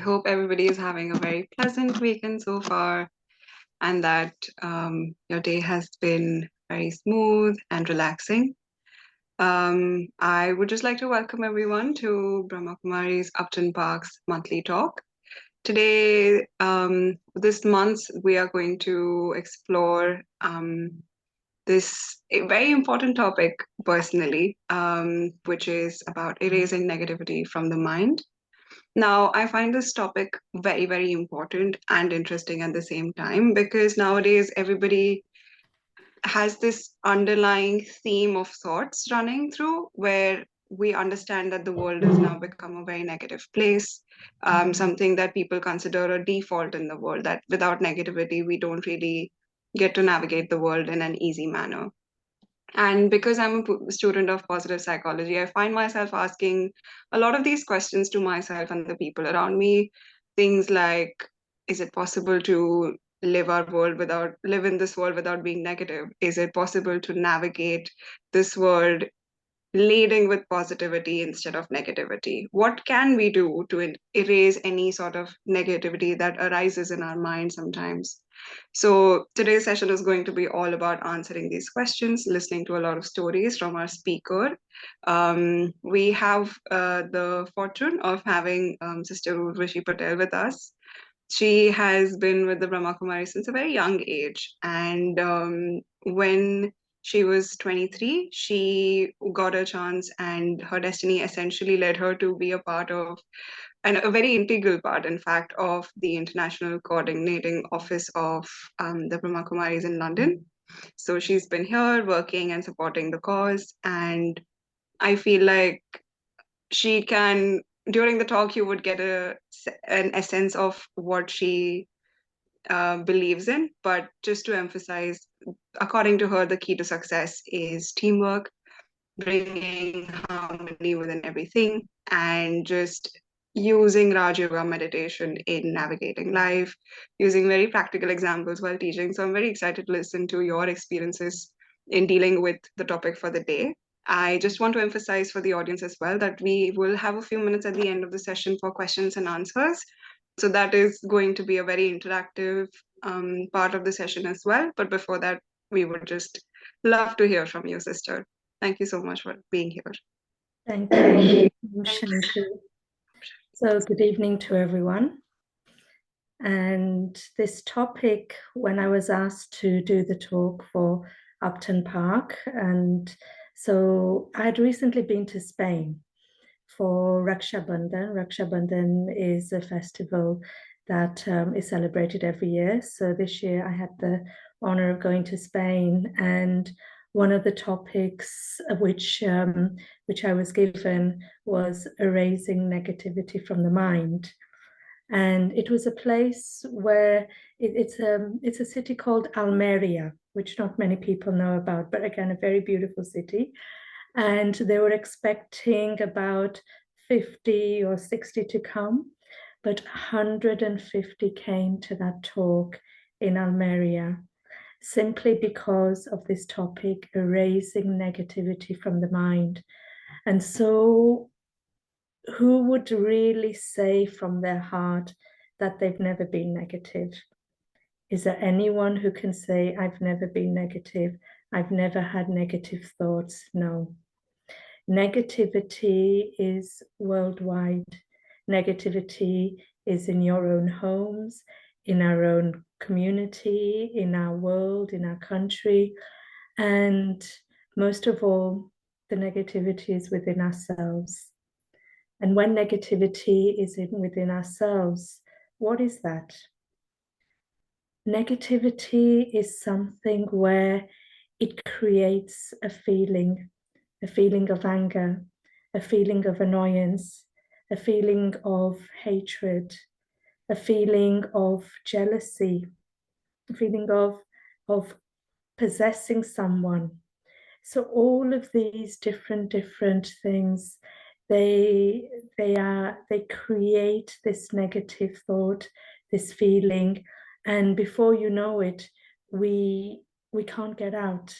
hope everybody is having a very pleasant weekend so far and that your day has been very smooth and relaxing. I would just like to welcome everyone to Brahma Kumari's Upton Park's monthly talk. Today, this month, we are going to explore this a very important topic personally, which is about erasing negativity from the mind. Now, I find this topic very, very important and interesting at the same time because nowadays everybody has this underlying theme of thoughts running through where we understand that the world has now become a very negative place, something that people consider a default in the world, that without negativity, we don't really get to navigate the world in an easy manner. And because I'm a student of positive psychology, I find myself asking a lot of these questions to myself and the people around me. Things like, is it possible to live in this world without being negative? Is it possible to navigate this world leading with positivity instead of negativity? What can we do to erase any sort of negativity that arises in our mind sometimes? So today's session is going to be all about answering these questions, listening to a lot of stories from our speaker. We have the fortune of having Sister Urvashi Patel with us. She has been with the Brahma Kumari since a very young age. And when she was 23, she got a chance, and her destiny essentially led her to be a part of, and a very integral part, in fact, of the International Coordinating Office of the Brahma Kumaris in London. So she's been here working and supporting the cause. And I feel like she can, during the talk, you would get a sense of what she believes in. But just to emphasize, according to her, the key to success is teamwork, bringing harmony within everything, and just using Raj Yoga meditation in navigating life, using very practical examples while teaching. So I'm very excited to listen to your experiences in dealing with the topic for the day. I just want to emphasize for the audience as well that we will have a few minutes at the end of the session for questions and answers. So that is going to be a very interactive part of the session as well. But before that, we would just love to hear from you, sister. Thank you so much for being here. Thank you, Shanti. So good evening to everyone. And this topic, when I was asked to do the talk for Upton Park, and so I had recently been to Spain for Raksha Bandhan. Raksha Bandhan is a festival that is celebrated every year. So this year I had the honor of going to Spain, and one of the topics which I was given was erasing negativity from the mind. And it was a place where it's a city called Almeria, which not many people know about, but again, a very beautiful city. And they were expecting about 50 or 60 to come, but 150 came to that talk in Almeria, simply because of this topic, erasing negativity from the mind. And so who would really say from their heart that they've never been negative? Is there anyone who can say, I've never been negative? I've never had negative thoughts? No. Negativity is worldwide. Negativity is in your own homes, in our own community, in our world, in our country. And most of all, the negativity is within ourselves. And when negativity is within ourselves, what is that? Negativity is something where it creates a feeling of anger, a feeling of annoyance, a feeling of hatred, a feeling of jealousy, a feeling of possessing someone. So all of these different things, they create this negative thought, this feeling, and before you know it, we can't get out.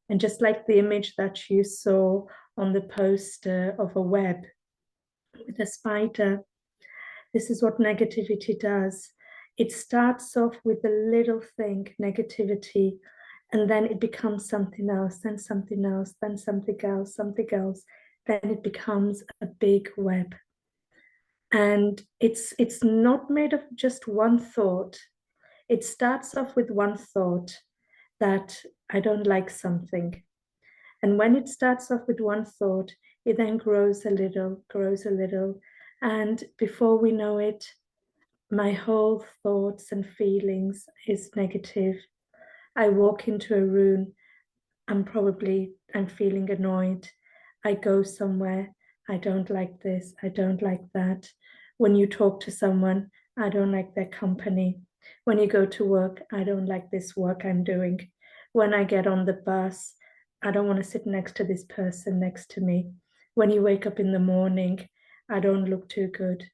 And just like the image that you saw on the poster of a web with a spider, This is what negativity does. It starts off with a little thing, negativity, and then it becomes something else, then something else, then something else, something else. Then it becomes a big web. And it's not made of just one thought. It starts off with one thought that I don't like something. And when it starts off with one thought, it then grows a little, grows a little. And before we know it, my whole thoughts and feelings is negative. I walk into a room, I'm feeling annoyed. I go somewhere, I don't like this, I don't like that. When you talk to someone, I don't like their company. When you go to work, I don't like this work I'm doing. When I get on the bus, I don't want to sit next to this person next to me. When you wake up in the morning, I don't look too good.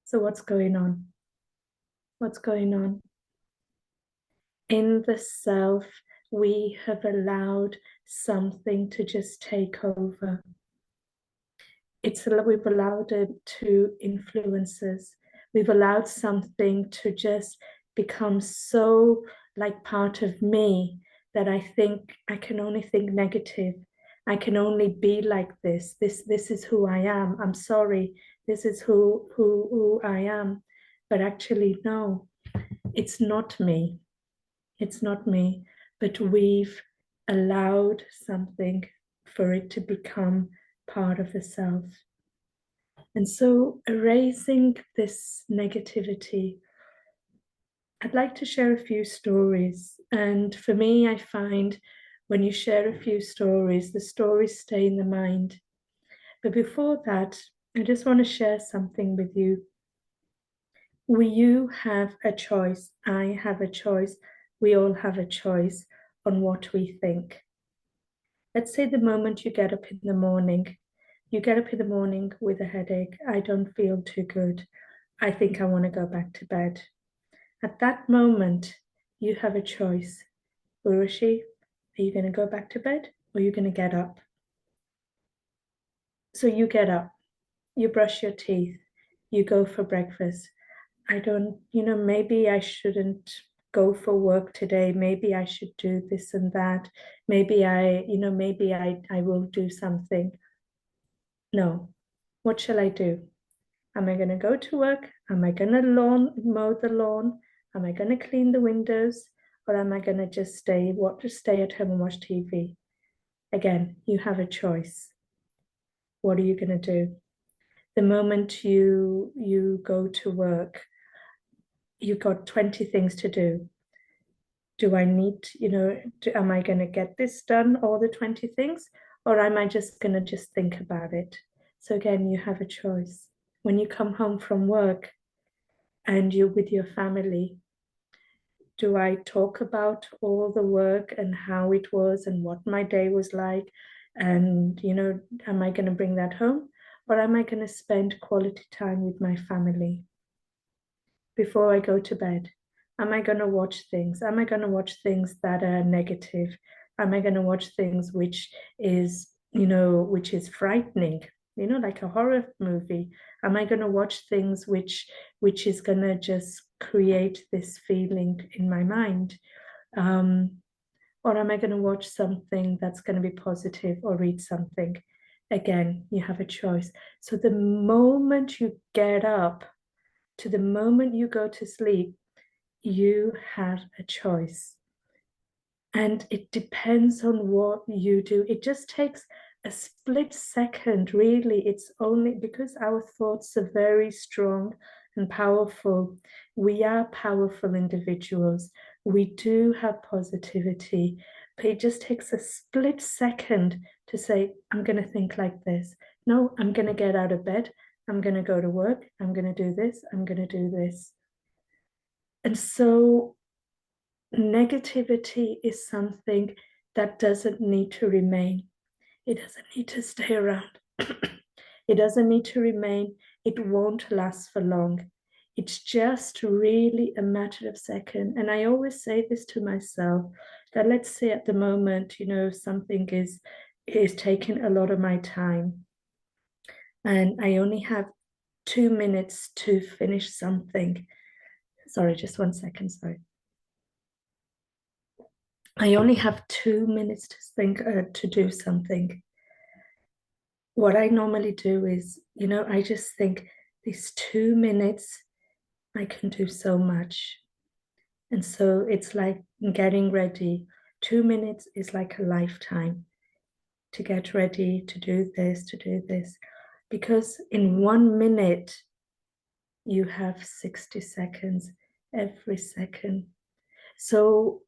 So what's going on? What's going on? In the self, we have allowed something to just take over. We've allowed it to influence us. We've allowed something to just become so like part of me that I think I can only think negative. I can only be like this. This is who I am. I'm sorry. This is who I am. But actually, no, it's not me. It's not me, but we've allowed something for it to become part of the self. And so, erasing this negativity, I'd like to share a few stories. And for me, I find when you share a few stories, the stories stay in the mind. But before that, I just want to share something with you. You have a choice. I have a choice. We all have a choice on what we think. Let's say the moment you get up in the morning, you get up in the morning with a headache. I don't feel too good. I think I want to go back to bed. At that moment, you have a choice. Urvashi, are you going to go back to bed or are you going to get up? So you get up, you brush your teeth, you go for breakfast. I don't, maybe I shouldn't go for work today. Maybe I should do this and that. Maybe I will do something. No. What shall I do? Am I going to go to work? Am I going to mow the lawn? Am I going to clean the windows? Or am I going to just stay at home and watch TV? Again, you have a choice. What are you going to do? The moment you go to work, you've got 20 things to do. Do I need, am I going to get this done, all the 20 things? Or am I just going to just think about it? So again, you have a choice. When you come home from work and you're with your family, do I talk about all the work and how it was and what my day was like? And, am I going to bring that home? Or am I going to spend quality time with my family before I go to bed? Am I going to watch things? Am I going to watch things that are negative? Am I going to watch things which is frightening, like a horror movie? Am I going to watch things which is going to just create this feeling in my mind? Or am I going to watch something that's going to be positive or read something? Again, you have a choice. So the moment you get up to the moment you go to sleep, you have a choice. And it depends on what you do. It just takes a split second, really. It's only because our thoughts are very strong and powerful. We are powerful individuals. We do have positivity, but it just takes a split second to say, I'm going to think like this. No, I'm going to get out of bed. I'm going to go to work. I'm going to do this. I'm going to do this. And so negativity is something that doesn't need to remain. It doesn't need to stay around. It doesn't need to remain. It won't last for long. It's just really a matter of second. And I always say this to myself, that let's say at the moment, something is taking a lot of my time and I only have 2 minutes to finish something. Sorry, just 1 second, sorry. I only have 2 minutes to think, to do something. What I normally do is, I just think these 2 minutes, I can do so much. And so it's like getting ready. 2 minutes is like a lifetime to get ready, to do this, to do this. Because in 1 minute, you have 60 seconds every second. So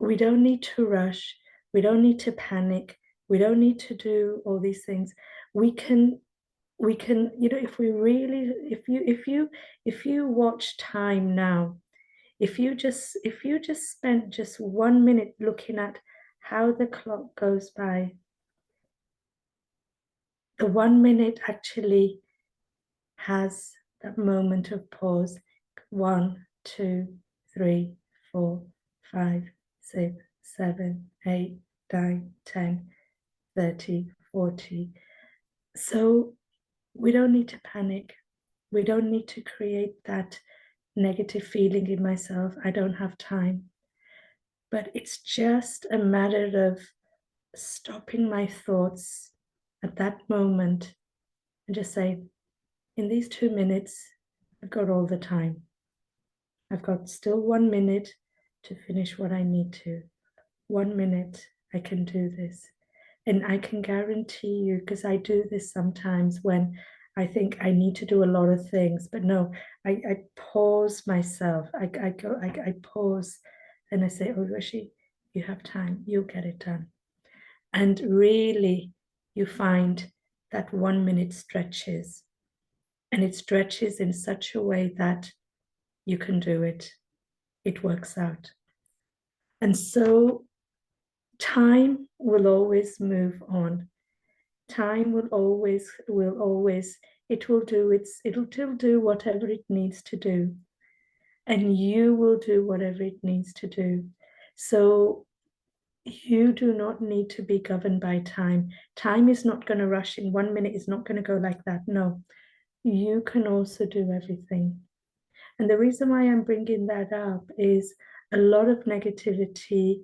we don't need to rush. We don't need to panic. We don't need to do all these things. We can, if we really, if you watch time now, if you just spend just 1 minute looking at how the clock goes by, the 1 minute actually has that moment of pause. 1, 2, 3, 4, 5, 6, 7, 8, 9, 10, 30, 40. So we don't need to panic. We don't need to create that negative feeling in myself. I don't have time. But it's just a matter of stopping my thoughts at that moment and just say, in these 2 minutes, I've got all the time. I've got still 1 minute to finish what I need to. 1 minute, I can do this. And I can guarantee you, because I do this sometimes when I think I need to do a lot of things, but no, I pause myself. I pause and I say, oh, Urvashi, you have time, you'll get it done. And really, you find that 1 minute stretches, and it stretches in such a way that you can do it. It works out. And so time will always move on. Time will always, it'll do whatever it needs to do. And you will do whatever it needs to do. So you do not need to be governed by time. Time is not going to rush in 1 minute, it's not going to go like that. No, you can also do everything. And the reason why I'm bringing that up is a lot of negativity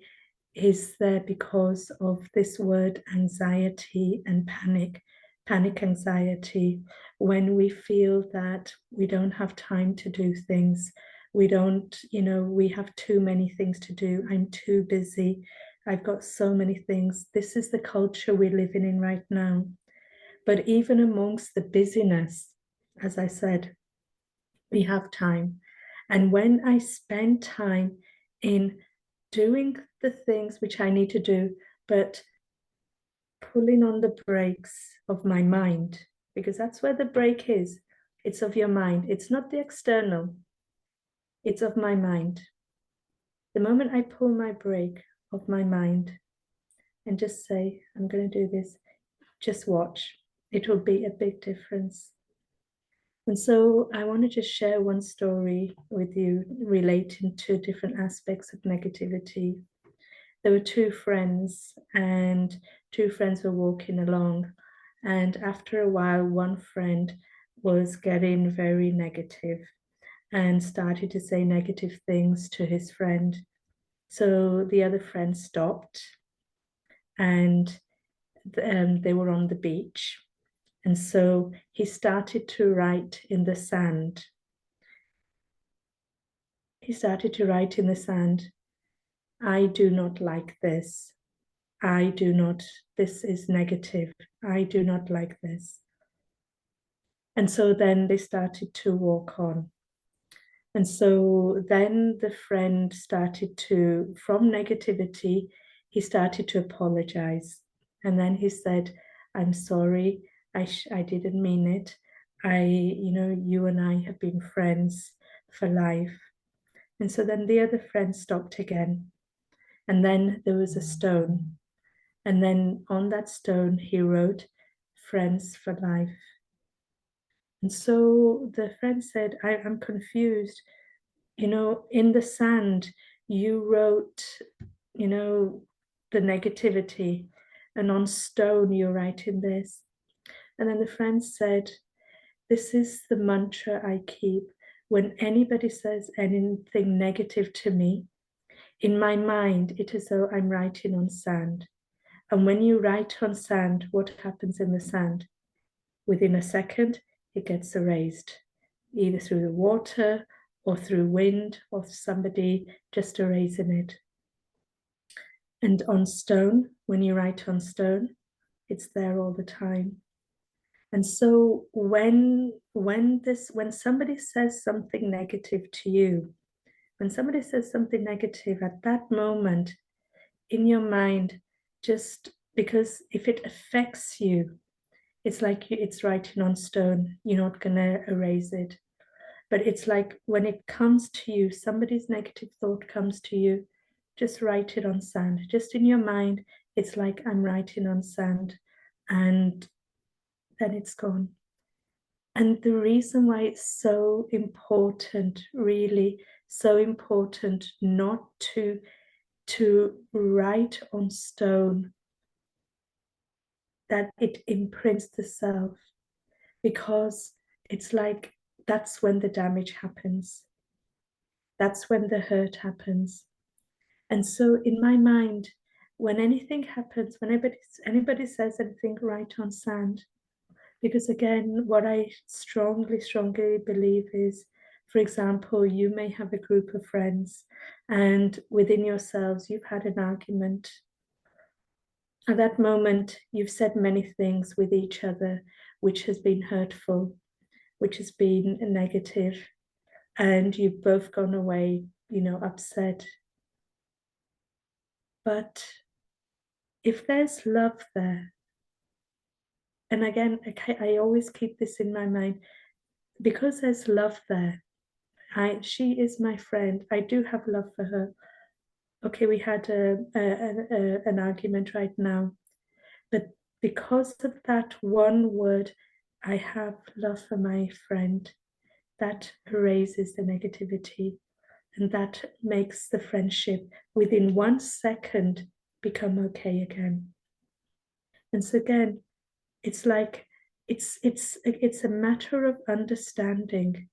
is there because of this word anxiety and panic anxiety, when we feel that we don't have time to do things. We don't, we have too many things to do. I'm too busy. I've got so many things. This is the culture we're living in right now. But even amongst the busyness, as I said, we have time. And when I spend time in doing the things which I need to do, but pulling on the brakes of my mind, because that's where the brake is. It's of your mind. It's not the external. It's of my mind. The moment I pull my brake of my mind and just say, I'm going to do this, just watch. It will be a big difference. And so I want to just share one story with you relating to different aspects of negativity. There were two friends, and two friends were walking along. And after a while, one friend was getting very negative and started to say negative things to his friend. So the other friend stopped, and they were on the beach. And so he started to write in the sand. He started to write in the sand, I do not like this. I do not, this is negative. I do not like this. And so then they started to walk on. And so then the friend started to, from negativity, he started to apologize. And then he said, I'm sorry, I didn't mean it. You and I have been friends for life. And so then the other friend stopped again. And then there was a stone. And then on that stone, he wrote, friends for life. And so the friend said, I'm confused. In the sand, you wrote, the negativity, and on stone, you're writing this. And then the friend said, this is the mantra I keep. When anybody says anything negative to me, in my mind, it is as though I'm writing on sand. And when you write on sand, what happens in the sand? Within a second, it gets erased, either through the water or through wind or somebody just erasing it. And on stone, when you write on stone, it's there all the time. And so when somebody says something negative to you, when somebody says something negative at that moment in your mind, just because if it affects you, it's like it's writing on stone, you're not going to erase it. But it's like when it comes to you, somebody's negative thought comes to you, just write it on sand. Just in your mind, it's like I'm writing on sand, and then it's gone. And the reason why it's so important, really so important, not to write on stone, that it imprints the self, because it's like that's when the damage happens. That's when the hurt happens. And so in my mind, when anything happens, when anybody says anything, write on sand. Because again, what I strongly, strongly believe is, for example, you may have a group of friends and within yourselves, you've had an argument. At that moment, you've said many things with each other, which has been hurtful, which has been negative, and you've both gone away, upset. But if there's love there, and again, I always keep this in my mind, because there's love there, she is my friend. I do have love for her. Okay, we had an argument right now, but because of that one word, I have love for my friend. That erases the negativity, and that makes the friendship within 1 second become okay again. And so again, it's like it's a matter of understanding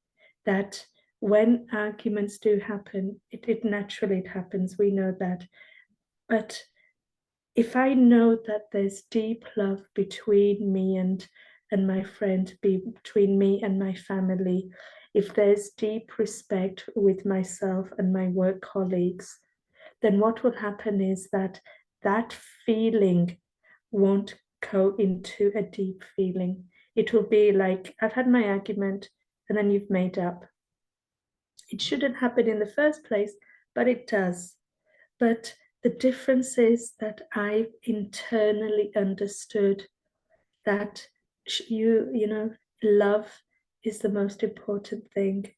that when arguments do happen, it naturally happens, we know that. But if I know that there's deep love between me and my friend, between me and my family, if there's deep respect with myself and my work colleagues, then what will happen is that that feeling won't go into a deep feeling. It will be like, I've had my argument and then you've made up. It shouldn't happen in the first place, but it does. But the difference is that I've internally understood that love is the most important thing.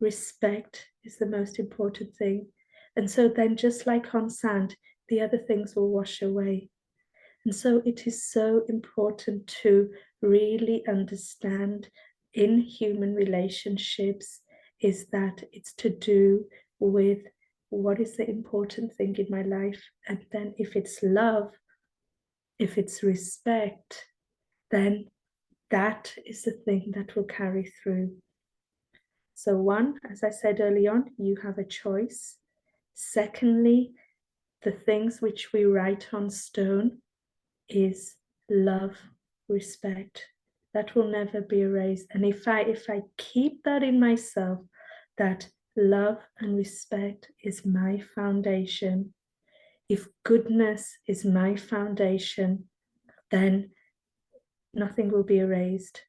Respect is the most important thing. And so then, just like on sand, the other things will wash away. And so it is so important to really understand in human relationships is that it's to do with what is the important thing in my life. And then if it's love, if it's respect, then that is the thing that will carry through. So one, as I said early on, you have a choice. Secondly, the things which we write on stone is love, respect. That will never be erased. And if I keep that in myself, that love and respect is my foundation, if goodness is my foundation, then nothing will be erased.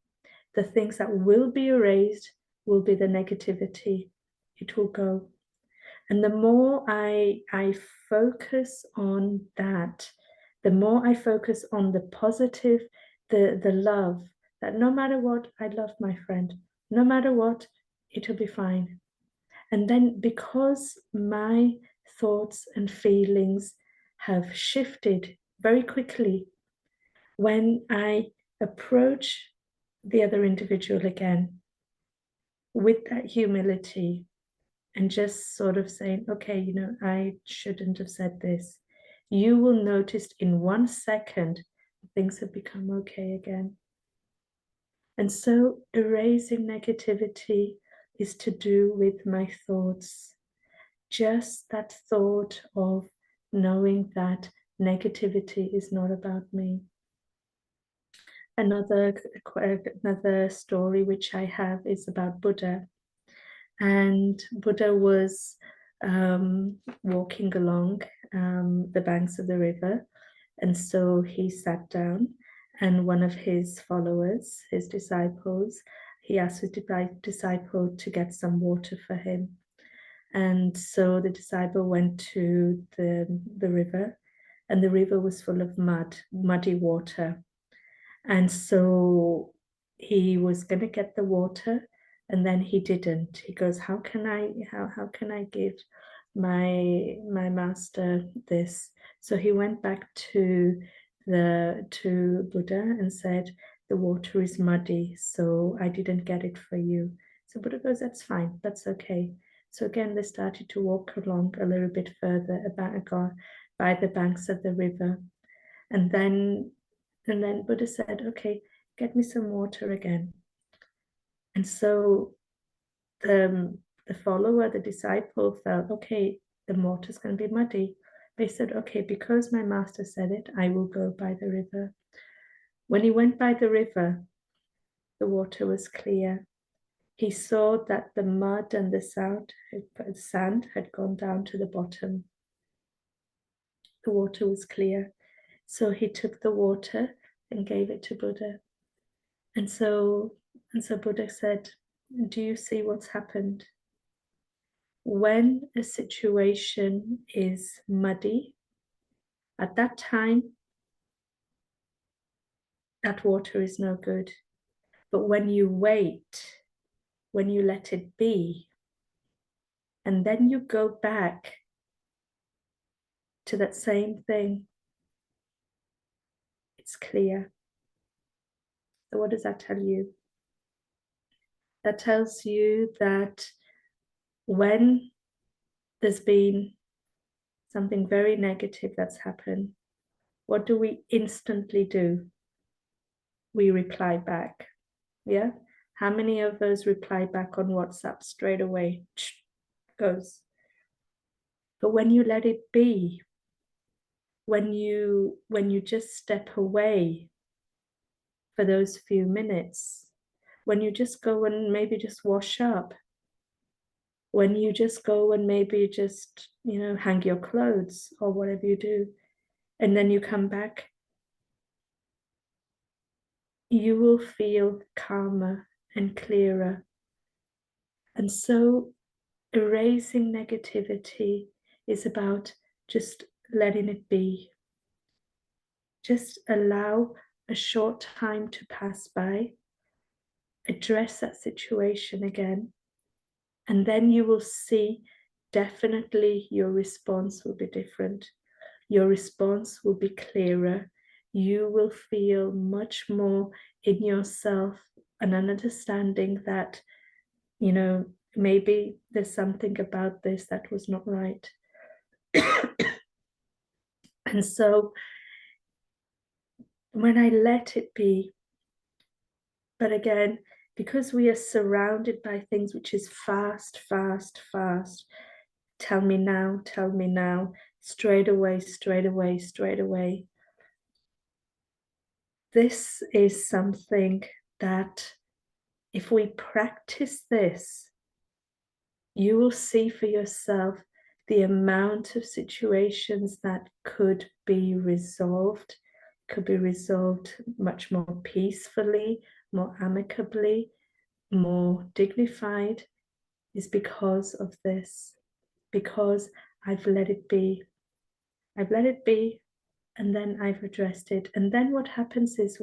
The things that will be erased will be the negativity. It will go. And the more I focus on that, the more I focus on the positive, the love, that no matter what, I love my friend. No matter what, it'll be fine. And then because my thoughts and feelings have shifted very quickly, when I approach the other individual again with that humility, and just sort of saying, okay, I shouldn't have said this, you will notice in 1 second things have become okay again. And so erasing negativity is to do with my thoughts. Just that thought of knowing that negativity is not about me. Another story which I have is about Buddha. And Buddha was walking along the banks of the river. And so he sat down, and one of his followers, his disciples, he asked his disciple to get some water for him. And so the disciple went to the river, and the river was full of muddy water. And so he was going to get the water, and then he didn't. He goes, how can I give my master this? So he went back to Buddha and said, the water is muddy, so I didn't get it for you. So Buddha goes, that's fine, that's okay. So again, they started to walk along a little bit further by the banks of the river. And then Buddha said, okay, get me some water again. And so the follower, the disciple felt, okay, the water's going to be muddy. They said, okay, because my master said it, I will go by the river. When he went by the river, the water was clear. He saw that the mud and the sand had gone down to the bottom. The water was clear. So he took the water and gave it to Buddha. And so Buddha said, do you see what's happened? When a situation is muddy, at that time, that water is no good. But when you wait, when you let it be, and then you go back to that same thing, it's clear. So what does that tell you? That tells you that when there's been something very negative that's happened, what do we instantly do? We reply back. Yeah. How many of us reply back on WhatsApp straight away? Goes. But when you let it be, when you just step away for those few minutes, when you just go and maybe just wash up, when you just go and maybe just, hang your clothes or whatever you do, and then you come back, you will feel calmer and clearer. And so erasing negativity is about just letting it be. Just allow a short time to pass by, address that situation again, and then you will see definitely your response will be different. Your response will be clearer. You will feel much more in yourself an understanding that, maybe there's something about this that was not right. And so when I let it be, but again, because we are surrounded by things which is fast, fast, fast, tell me now, straight away, straight away, straight away. This is something that if we practice this, you will see for yourself the amount of situations that could be resolved much more peacefully, more amicably, more dignified, is because of this, because I've let it be. I've let it be, and then I've addressed it. And then what happens is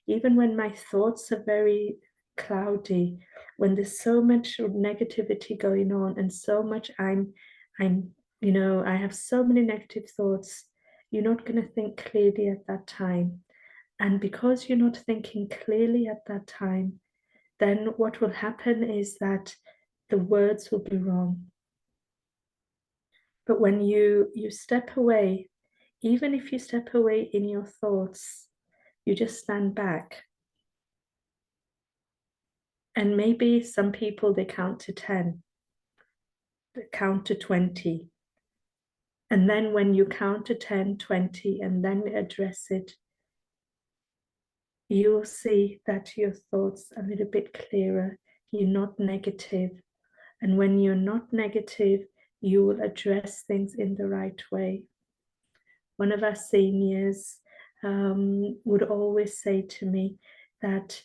even when my thoughts are very cloudy, when there's so much negativity going on and so much I have so many negative thoughts, you're not going to think clearly at that time. And because you're not thinking clearly at that time, then what will happen is that the words will be wrong. But when you step away, even if you step away in your thoughts, you just stand back And maybe some people, they count to 10, they count to 20. And then when you count to 10, 20, and then address it, you will see that your thoughts are a little bit clearer. You're not negative. And when you're not negative, you will address things in the right way. One of our seniors would always say to me that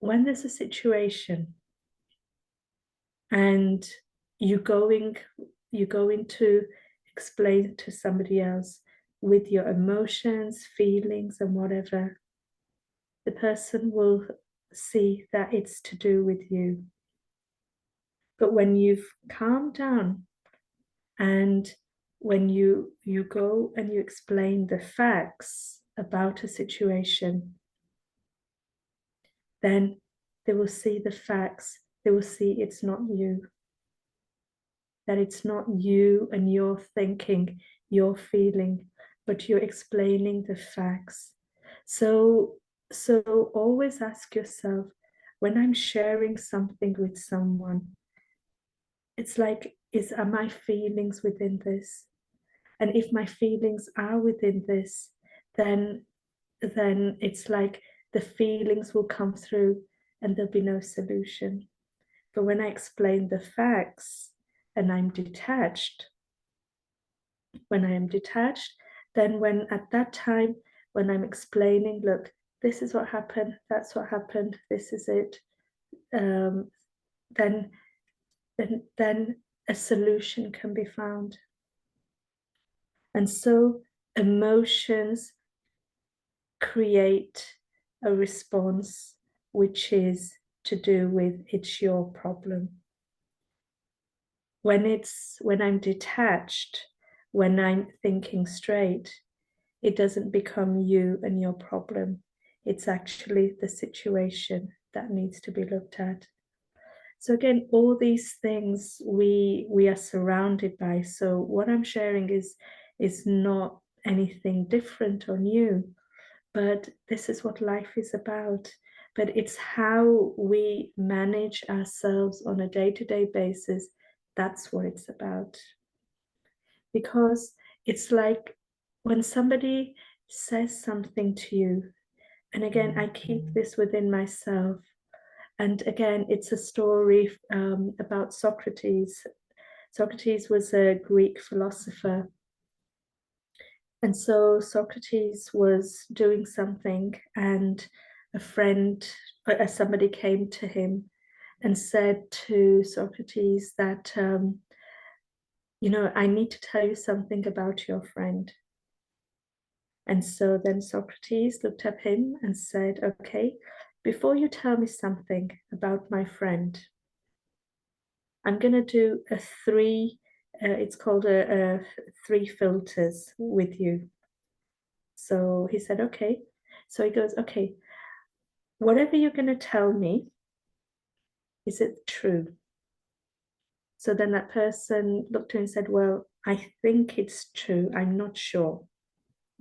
when there's a situation and you're going to explain to somebody else with your emotions, feelings, and whatever, the person will see that it's to do with you. But when you've calmed down and when you go and you explain the facts about a situation, then they will see the facts. They will see it's not you, that it's not you and your thinking, your feeling, but you're explaining the facts. So always ask yourself, when I'm sharing something with someone, it's like, are my feelings within this? And if my feelings are within this, then it's like the feelings will come through and there'll be no solution. But when I explain the facts and I'm detached, when I am detached, then when at that time, when I'm explaining, look, this is what happened, that's what happened, this is it, then a solution can be found. And so emotions create a response which is to do with it's your problem. When I'm detached, when I'm thinking straight, it doesn't become you and your problem. It's actually the situation that needs to be looked at. So again, all these things we are surrounded by. So what I'm sharing is not anything different or new, but this is what life is about. But it's how we manage ourselves on a day-to-day basis. That's what it's about. Because it's like when somebody says something to you, and again, I keep this within myself. And again, it's a story about Socrates. Socrates was a Greek philosopher. And so Socrates was doing something, and a friend, somebody came to him and said to Socrates that, I need to tell you something about your friend. And so then Socrates looked at him and said, okay, before you tell me something about my friend, I'm going to do it's called a three filters with you. So he said, okay. So he goes, okay, whatever you're going to tell me, is it true? So then that person looked at him and said, well, I think it's true. I'm not sure.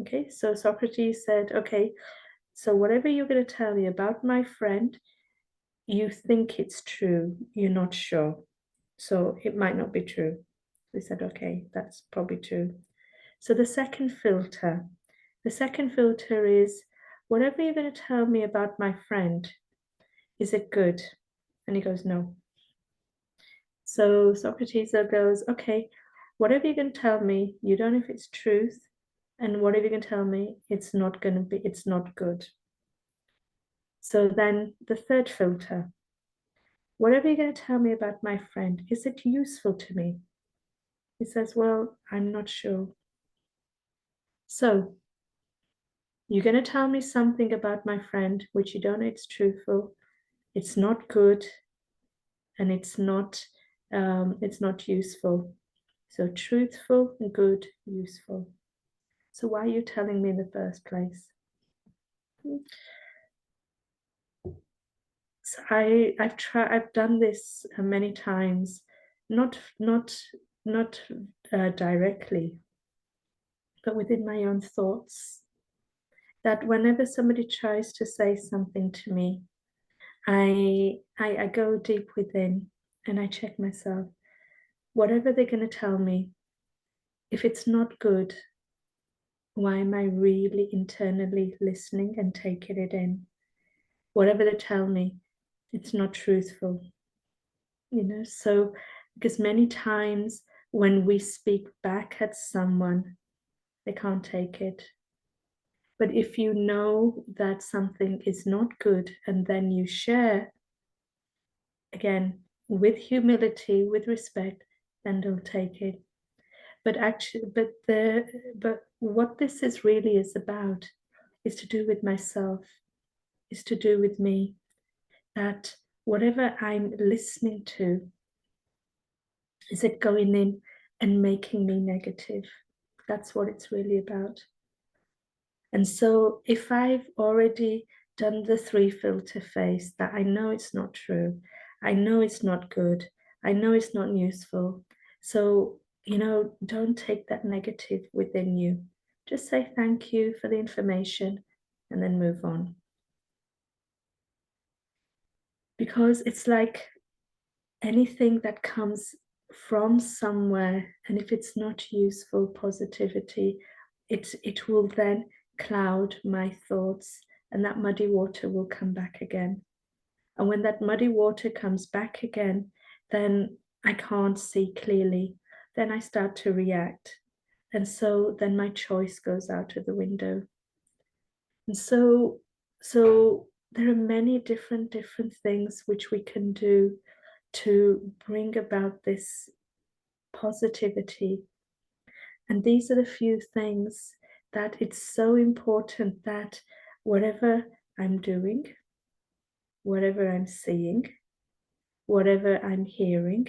Okay, so Socrates said, okay, so whatever you're going to tell me about my friend, you think it's true, you're not sure. So it might not be true. We said, okay, that's probably true. So the second filter is, whatever you're going to tell me about my friend, is it good? And he goes, no. So Socrates goes, okay, whatever you're going to tell me, you don't know if it's truth, and whatever you're going to tell me, it's not good. So then the third filter, whatever you're going to tell me about my friend, is it useful to me? He says, well, I'm not sure. So you're going to tell me something about my friend, which you don't know it's truthful, it's not good, and it's not useful. So truthful, good, useful. So why are you telling me in the first place? So I've done this many times, not directly, but within my own thoughts. That whenever somebody tries to say something to me, I go deep within and I check myself. Whatever they're going to tell me, if it's not good, why am I really internally listening and taking it in? Whatever they tell me, it's not truthful. So because many times when we speak back at someone, they can't take it. But if you know that something is not good and then you share, again, with humility, with respect, then they'll take it. But actually, but what this is really is about is to do with myself, is to do with me. That whatever I'm listening to, is it going in and making me negative? That's what it's really about. And so if I've already done the 3 filter phase, that I know it's not true, I know it's not good, I know it's not useful. So, don't take that negative within you. Just say thank you for the information and then move on. Because it's like anything that comes from somewhere, and if it's not useful positivity, it will then cloud my thoughts, and that muddy water will come back again. And when that muddy water comes back again, then I can't see clearly. Then I start to react. And so then my choice goes out of the window. And so there are many different things which we can do to bring about this positivity. And these are the few things that it's so important that whatever I'm doing, whatever I'm seeing, whatever I'm hearing,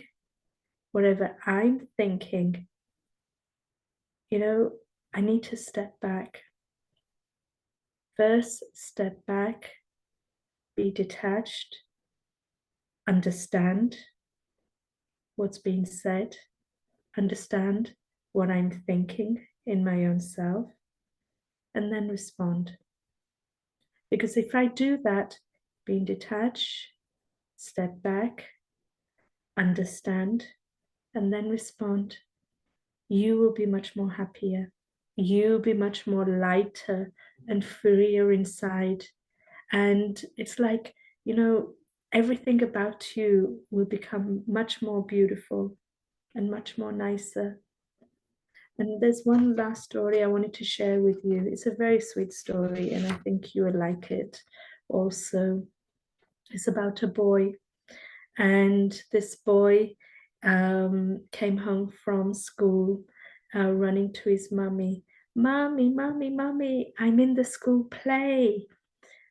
whatever I'm thinking, I need to step back. First, step back, be detached, understand what's being said, understand what I'm thinking in my own self, and then respond. Because if I do that, being detached, step back, understand, and then respond, you will be much more happier. You'll be much more lighter and freer inside. And it's like, everything about you will become much more beautiful and much more nicer. And there's one last story I wanted to share with you. It's a very sweet story, and I think you will like it also. It's about a boy, and this boy came home from school running to his mummy. Mummy, mummy, mummy, I'm in the school play.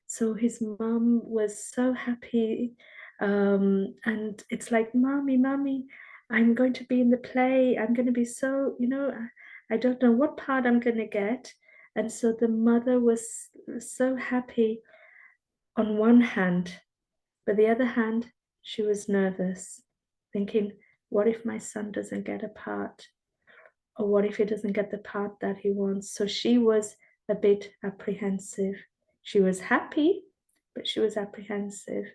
So his mum was so happy. And it's like, Mommy, Mommy, I'm going to be in the play. I'm going to be so, I don't know what part I'm going to get. And so the mother was so happy on one hand, but the other hand, she was nervous, thinking, what if my son doesn't get a part? Or what if he doesn't get the part that he wants? So she was a bit apprehensive. She was happy, but she was apprehensive.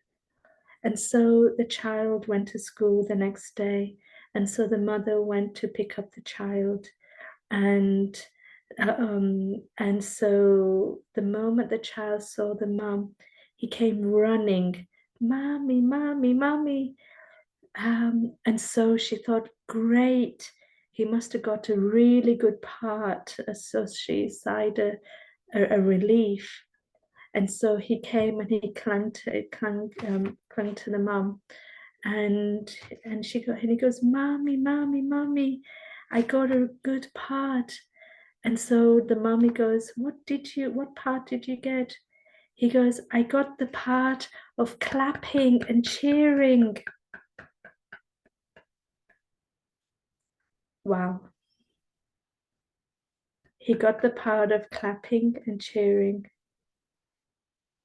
And so the child went to school the next day. And so the mother went to pick up the child. And so the moment the child saw the mum, he came running, Mommy, Mommy, Mommy. And so she thought, great, he must have got a really good part. So she sighed a relief. And so he came and he clung to the mum, and he goes, Mommy, Mommy, Mommy, I got a good part. And so the mommy goes, what part did you get? He goes, I got the part of clapping and cheering. Wow. He got the part of clapping and cheering.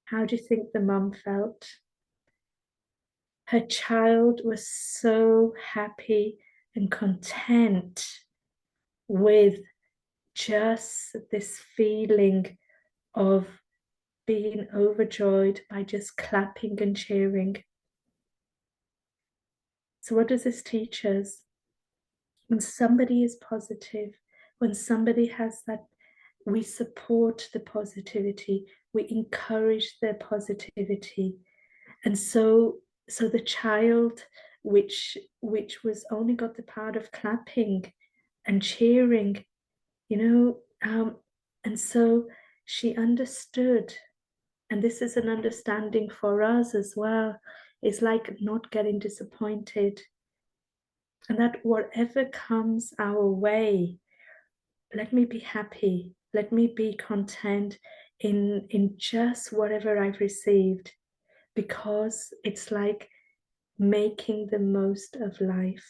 How do you think the mum felt? Her child was so happy and content with just this feeling of being overjoyed by just clapping and cheering. So what does this teach us? When somebody is positive, when somebody has that, we support the positivity, we encourage their positivity. And so the child which was only got the part of clapping and cheering, and so she understood, and this is an understanding for us as well, is like not getting disappointed, and that whatever comes our way, let me be happy, let me be content in just whatever I've received, because it's like making the most of life.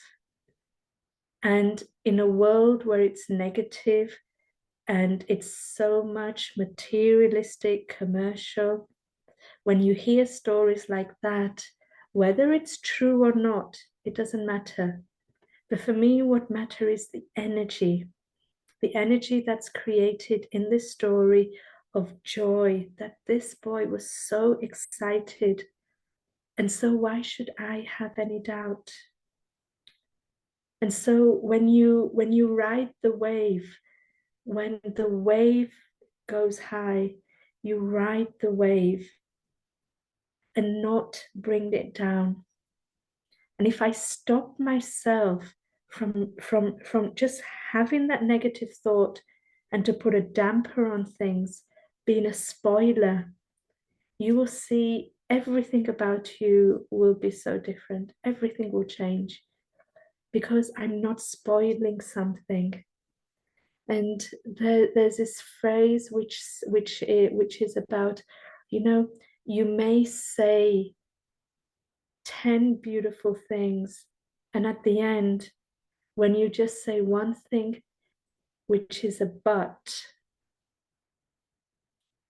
And in a world where it's negative and it's so much materialistic, commercial, when you hear stories like that, whether it's true or not, it doesn't matter. But for me, what matters is the energy that's created in this story of joy, that this boy was so excited. And so why should I have any doubt? And so when you ride the wave, when the wave goes high, you ride the wave and not bring it down. And if I stop myself from just having that negative thought and to put a damper on things, being a spoiler, you will see everything about you will be so different. Everything will change because I'm not spoiling something. And there's this phrase which is about, you may say 10 beautiful things, and at the end, when you just say one thing, which is a but,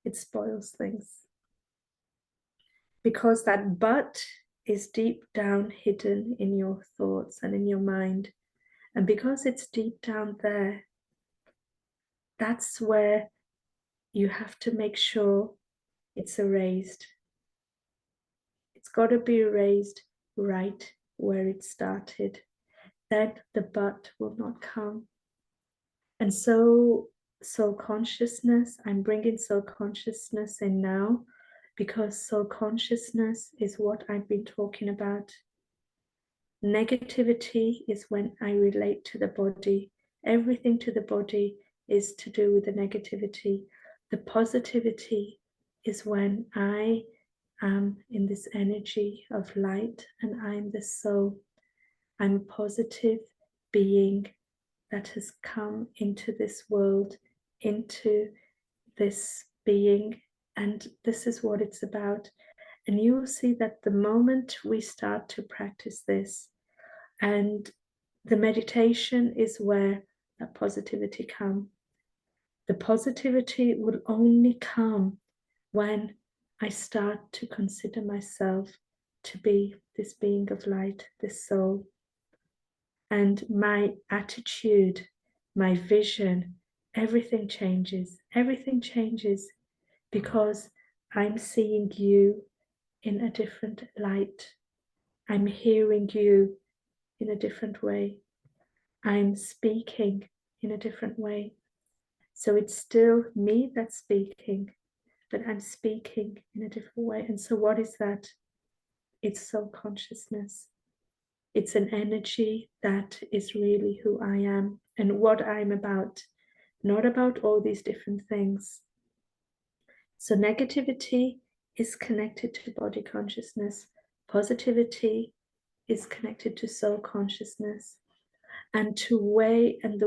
it spoils things. Because that but is deep down hidden in your thoughts and in your mind. And because it's deep down there, that's where you have to make sure it's erased. It's got to be erased right where it started. Then the but will not come. And so soul consciousness, I'm bringing soul consciousness in now, because soul consciousness is what I've been talking about. Negativity is when I relate to the body. Everything to the body is to do with the negativity. The positivity is when I am in this energy of light and I'm the soul. I'm a positive being that has come into this world, into this being, and this is what it's about. And you will see that the moment we start to practice this, and the meditation is where that positivity comes. The positivity will only come when I start to consider myself to be this being of light, this soul. And my attitude, my vision, everything changes. Everything changes because I'm seeing you in a different light. I'm hearing you in a different way. I'm speaking in a different way. So it's still me that's speaking, but I'm speaking in a different way. And so what is that? It's soul consciousness. It's an energy that is really who I am and what I'm about, not about all these different things. So negativity is connected to body consciousness. Positivity is connected to soul consciousness. And the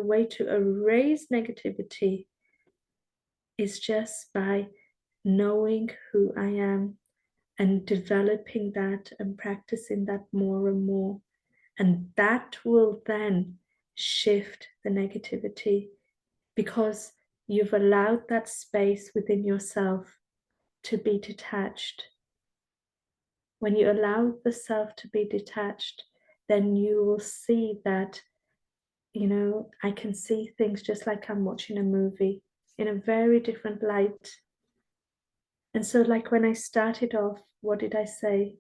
way to erase negativity is just by knowing who I am and developing that and practicing that more and more. And that will then shift the negativity because you've allowed that space within yourself to be detached. When you allow the self to be detached, then you will see that, I can see things just like I'm watching a movie in a very different light. And so, like when I started off, what did I say?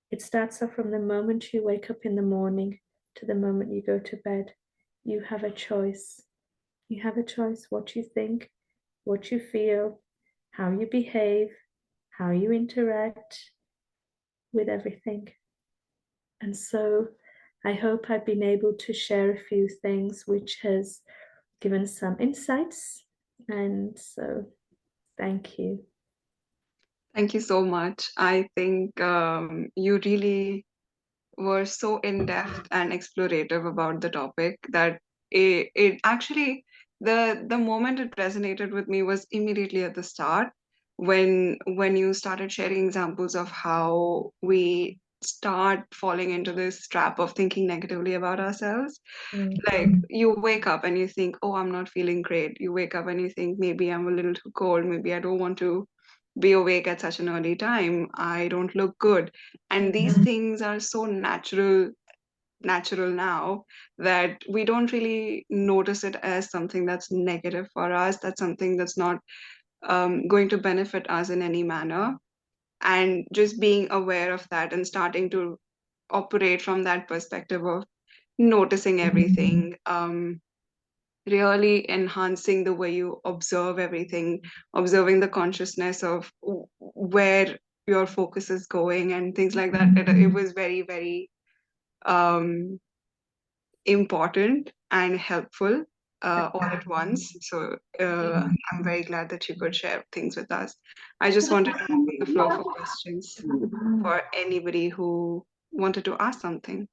It starts off from the moment you wake up in the morning to the moment you go to bed. You have a choice. You have a choice what you think, what you feel, how you behave, how you interact with everything. And so I hope I've been able to share a few things which has given some insights. And so thank you. Thank you so much. I think you really were so in depth and explorative about the topic that it actually the moment it resonated with me was immediately at the start when you started sharing examples of how we start falling into this trap of thinking negatively about ourselves. Like you wake up and you think, oh, I'm not feeling great. You wake up and you think, maybe I'm a little too cold, maybe I don't want to be awake at such an early time, I don't look good. And these things are so natural now that we don't really notice it as something that's negative for us, that's something that's not going to benefit us in any manner. And just being aware of that and starting to operate from that perspective of noticing everything, really enhancing the way you observe everything, observing the consciousness of where your focus is going and things like that. It was very, very um, important and helpful all at once. So I'm very glad that you could share things with us. I just wanted to open the floor for questions for anybody who wanted to ask something.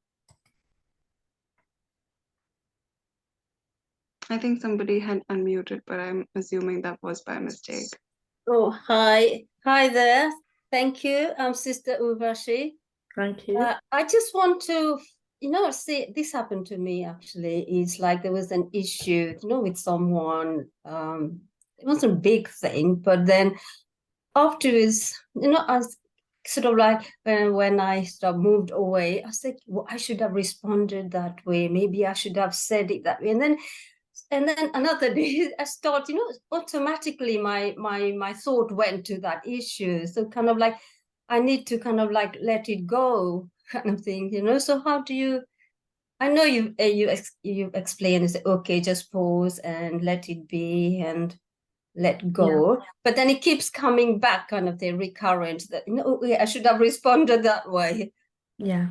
I think somebody had unmuted, but I'm assuming that was by mistake. Oh, hi. Hi there. Thank you. I'm Sister Urvashi. Thank you. I just want to, see, this happened to me actually. It's like there was an issue, with someone. It wasn't a big thing, but then afterwards, I was sort of like when I sort of moved away, I said, well, I should have responded that way. Maybe I should have said it that way. And then another day I start, automatically my thought went to that issue. So kind of like I need to kind of like let it go kind of thing, So how do you, I know you explain and say, okay, just pause and let it be and let go. But then it keeps coming back, kind of the recurrent that, I should have responded that way. Yeah.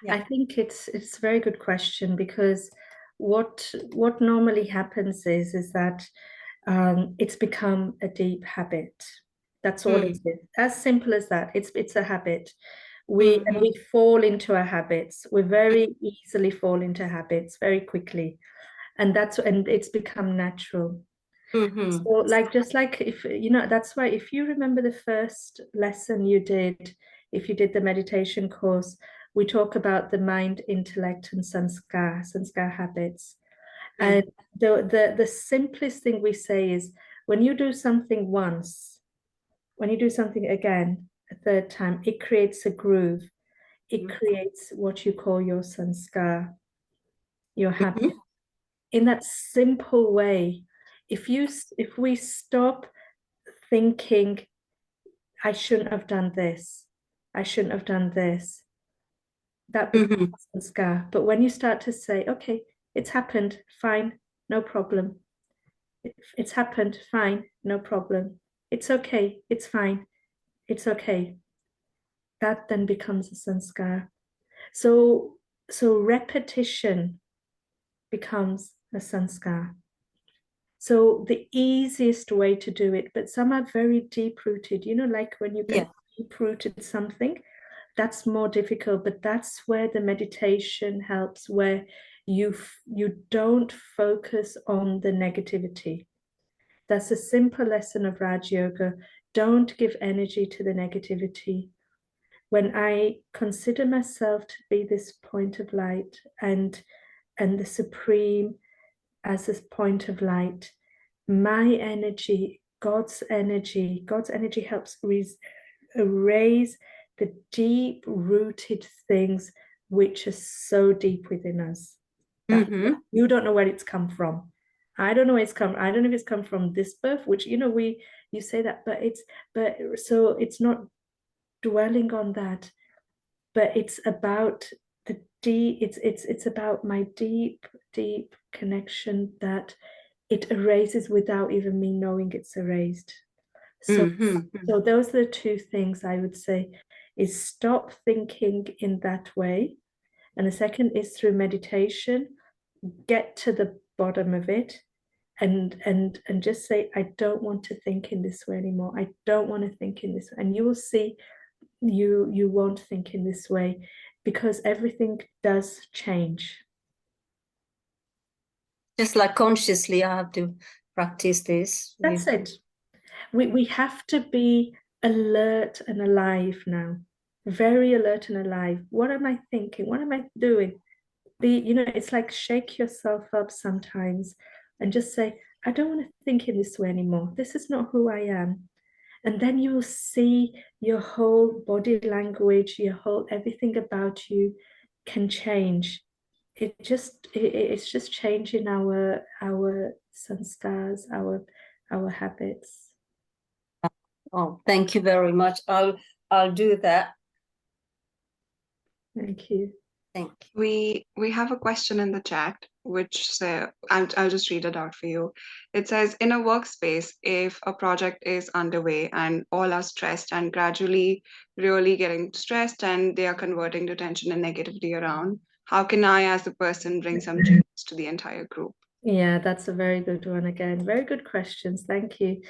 Yeah. I think it's a very good question, because what normally happens is that it's become a deep habit. That's all it is. As simple as that. It's a habit. We fall into our habits. We very easily fall into habits very quickly, and it's become natural. So like, just like, if that's why, if you remember the first lesson you did, if you did the meditation course, we talk about the mind, intellect, and sanskar habits. And the simplest thing we say is, when you do something once, when you do something again a third time, it creates a groove. It creates what you call your sanskar, your habit. In that simple way, if we stop thinking, I shouldn't have done this, I shouldn't have done this, that becomes sanskar. But when you start to say, okay, it's happened, fine, no problem. It's happened, fine, no problem. It's okay, it's fine, it's okay. That then becomes a sanskar. So repetition becomes a sanskar. So the easiest way to do it, but some are very deep rooted, like when you get deep rooted something, that's more difficult, but that's where the meditation helps, where you don't focus on the negativity. That's a simple lesson of Raj Yoga. Don't give energy to the negativity. When I consider myself to be this point of light, and the supreme as this point of light, my energy, God's energy helps erase the deep rooted things which are so deep within us that you don't know where it's come from. I don't know where it's come. I don't know if it's come from this birth, which you say that, but so it's not dwelling on that, but it's about the deep. It's about my deep connection that it erases without even me knowing it's erased. So those are the two things I would say: is stop thinking in that way, and the second is through meditation, get to the bottom of it, and just say, I don't want to think in this way anymore. I don't want to think in this way. And you will see you won't think in this way, because everything does change. Just like consciously, I have to practice this. That's it. We have to be alert and alive now. Very alert and alive. What am I thinking? What am I doing? It's like shake yourself up sometimes and just say, I don't want to think in this way anymore. This is not who I am. And then you will see your whole body language, your whole everything about you can change. It's just changing our sanskars, our habits. Oh, thank you very much. I'll do that. Thank you. Thank you. We have a question in the chat, which I'll just read it out for you. It says, in a workspace, if a project is underway and all are stressed and gradually really getting stressed and they are converting to tension and negativity around, how can I, as a person, bring some change to the entire group? Yeah, that's a very good one again. Very good questions. Thank you.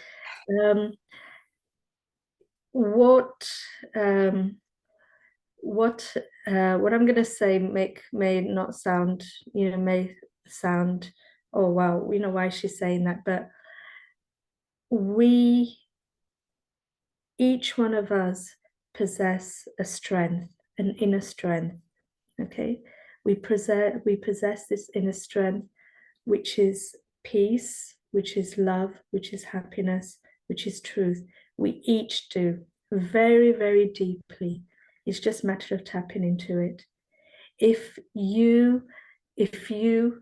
What I'm going to say may not sound, may sound, oh wow, why is she saying that? But each one of us possess a strength, an inner strength. Okay, we possess this inner strength, which is peace, which is love, which is happiness, which is truth. We each do, very, very deeply. It's just a matter of tapping into it. If you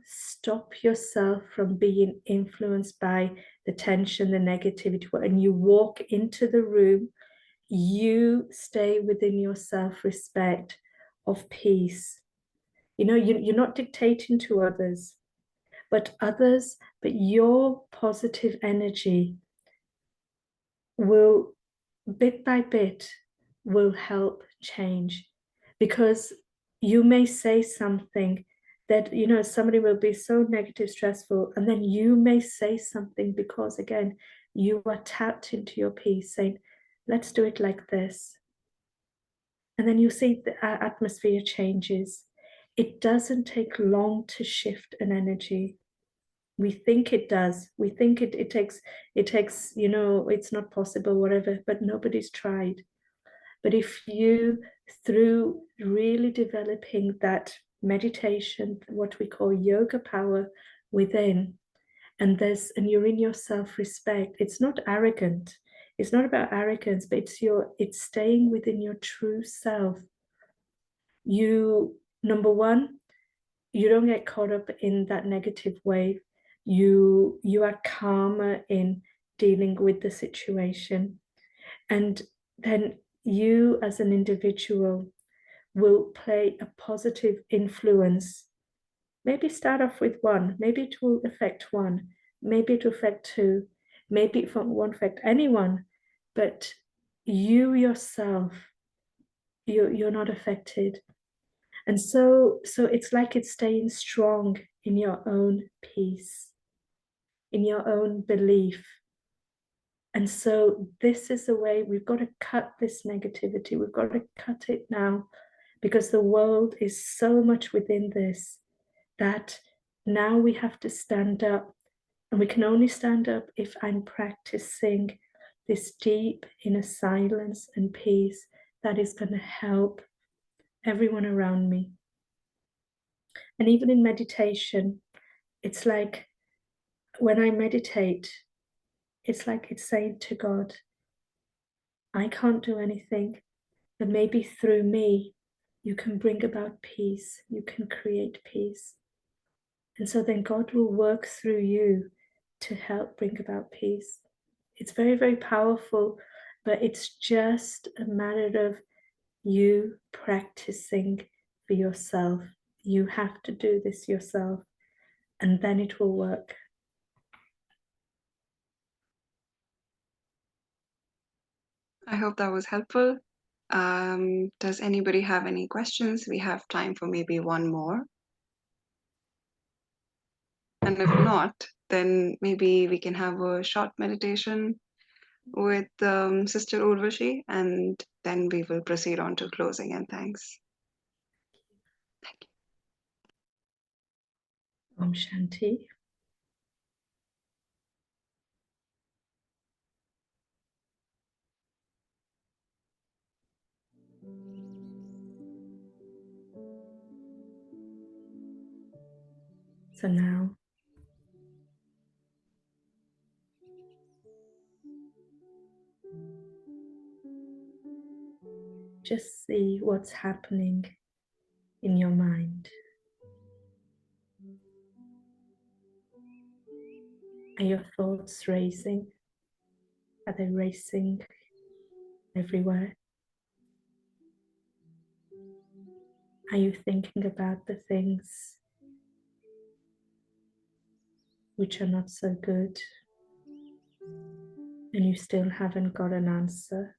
stop yourself from being influenced by the tension, the negativity, and you walk into the room, you stay within your self-respect of peace. You're not dictating to others, but your positive energy will, bit by bit, will help change. Because you may say something that, somebody will be so negative, stressful, and then you may say something because, again, you are tapped into your peace, saying, let's do it like this. And then you see the atmosphere changes. It doesn't take long to shift an energy. We think it does. We think it takes, it's not possible, whatever, but nobody's tried. But if you, through really developing that meditation, what we call yoga power within, and you're in your self-respect, it's not arrogant. It's not about arrogance, but it's staying within your true self. Number one, you don't get caught up in that negative wave. You are calmer in dealing with the situation. And then you as an individual will play a positive influence. Maybe start off with one, maybe it will affect one, maybe it will affect two, maybe it won't affect anyone, but you yourself, you're not affected. And so it's like it's staying strong in your own peace, in your own belief. And so this is the way we've got to cut this negativity. We've got to cut it now, because the world is so much within this that now we have to stand up. And we can only stand up if I'm practicing this deep inner silence and peace that is going to help everyone around me. And even in meditation, it's like when I meditate, it's like it's saying to God, I can't do anything, but maybe through me, you can bring about peace, you can create peace. And so then God will work through you to help bring about peace. It's very, very powerful, but it's just a matter of you practicing for yourself. You have to do this yourself, and then it will work. I hope that was helpful. Does anybody have any questions? We have time for maybe one more. And if not, then maybe we can have a short meditation with Sister Urvashi, and then we will proceed on to closing and thanks. Thank you. Om Shanti. So now, just see what's happening in your mind. Are your thoughts racing? Are they racing everywhere? Are you thinking about the things which are not so good and you still haven't got an answer?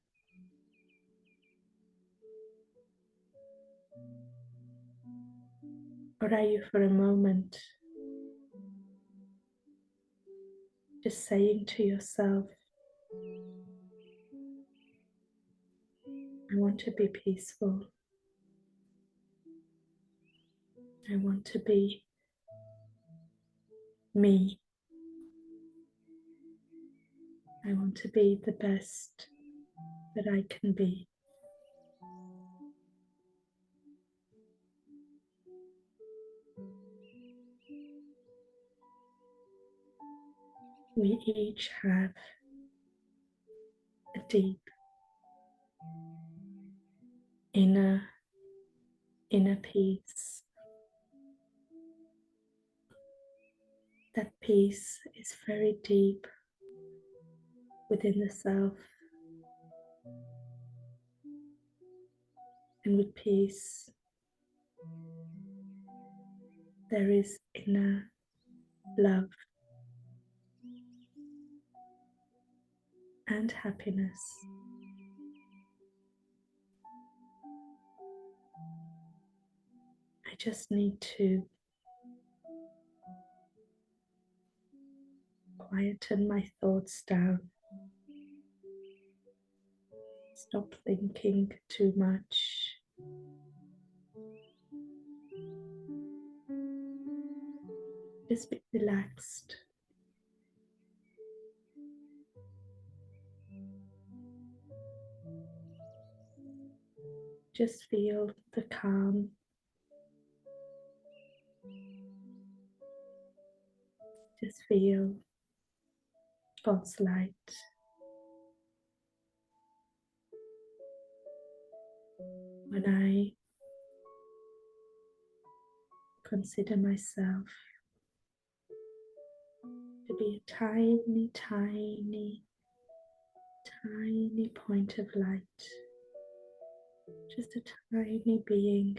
Or are you for a moment just saying to yourself, I want to be peaceful. I want to be me. I want to be the best that I can be. We each have a deep inner peace. That peace is very deep within the self. And with peace, there is inner love and happiness. I just need to quieten my thoughts down. Stop thinking too much. Just be relaxed. Just feel the calm. Just feel God's light. When I consider myself to be a tiny, tiny, tiny point of light, just a tiny being,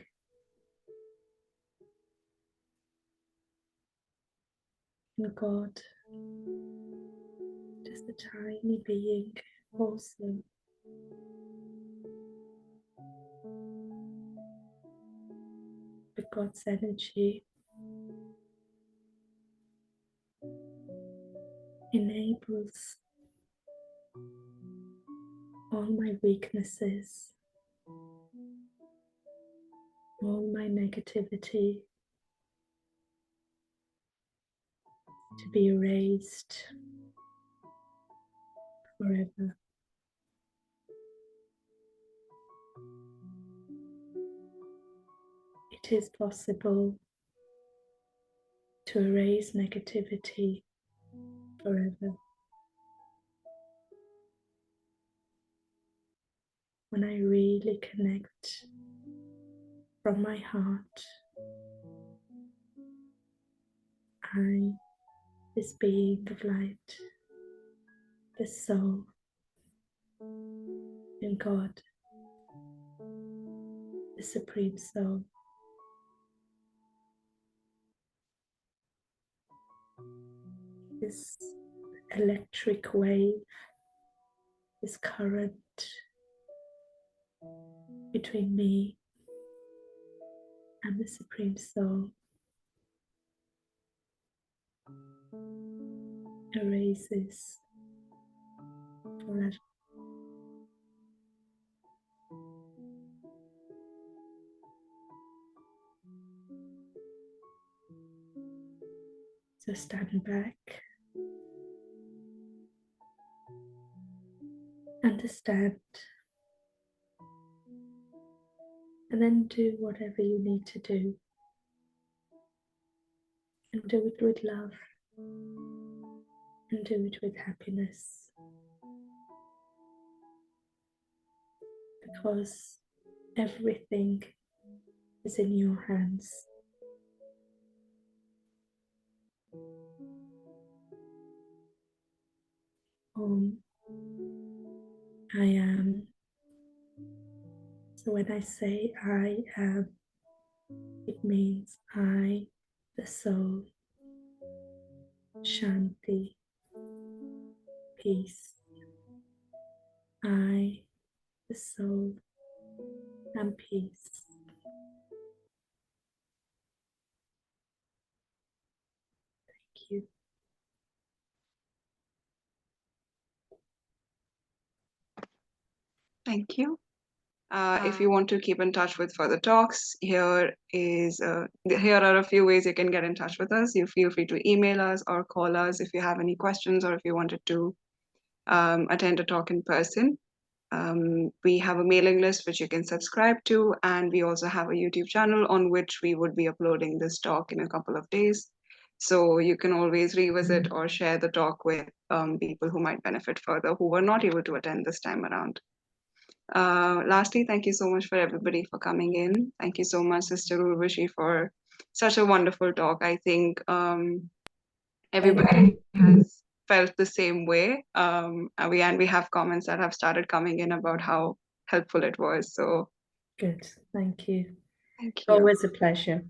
and God, just a tiny being also. But God's energy enables all my weaknesses, all my negativity to be erased forever. It is possible to erase negativity forever. When I really connect from my heart I, this being of light, this soul, and God, the Supreme Soul, this electric wave, this current between me and the Supreme Soul erases forever. So stand back, understand, and then do whatever you need to do, and do it with love, and do it with happiness, because everything is in your hands. I am. So when I say I am, it means I, the soul, Shanti, peace. I, the soul, am peace. Thank you. Thank you. If you want to keep in touch with further talks, here are a few ways you can get in touch with us. You feel free to email us or call us if you have any questions or if you wanted to attend a talk in person. We have a mailing list which you can subscribe to, and we also have a YouTube channel on which we would be uploading this talk in a couple of days. So you can always revisit or share the talk with people who might benefit further who were not able to attend this time around. Lastly, thank you so much for everybody for coming in. Thank you so much, Sister Urvashi, for such a wonderful talk. I think everybody has felt the same way. And we have comments that have started coming in about how helpful it was. So Good. Thank you. thank you. Always a pleasure.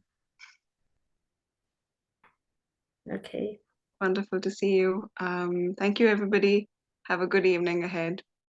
Okay. Wonderful to see you. Thank you, everybody. Have a good evening ahead.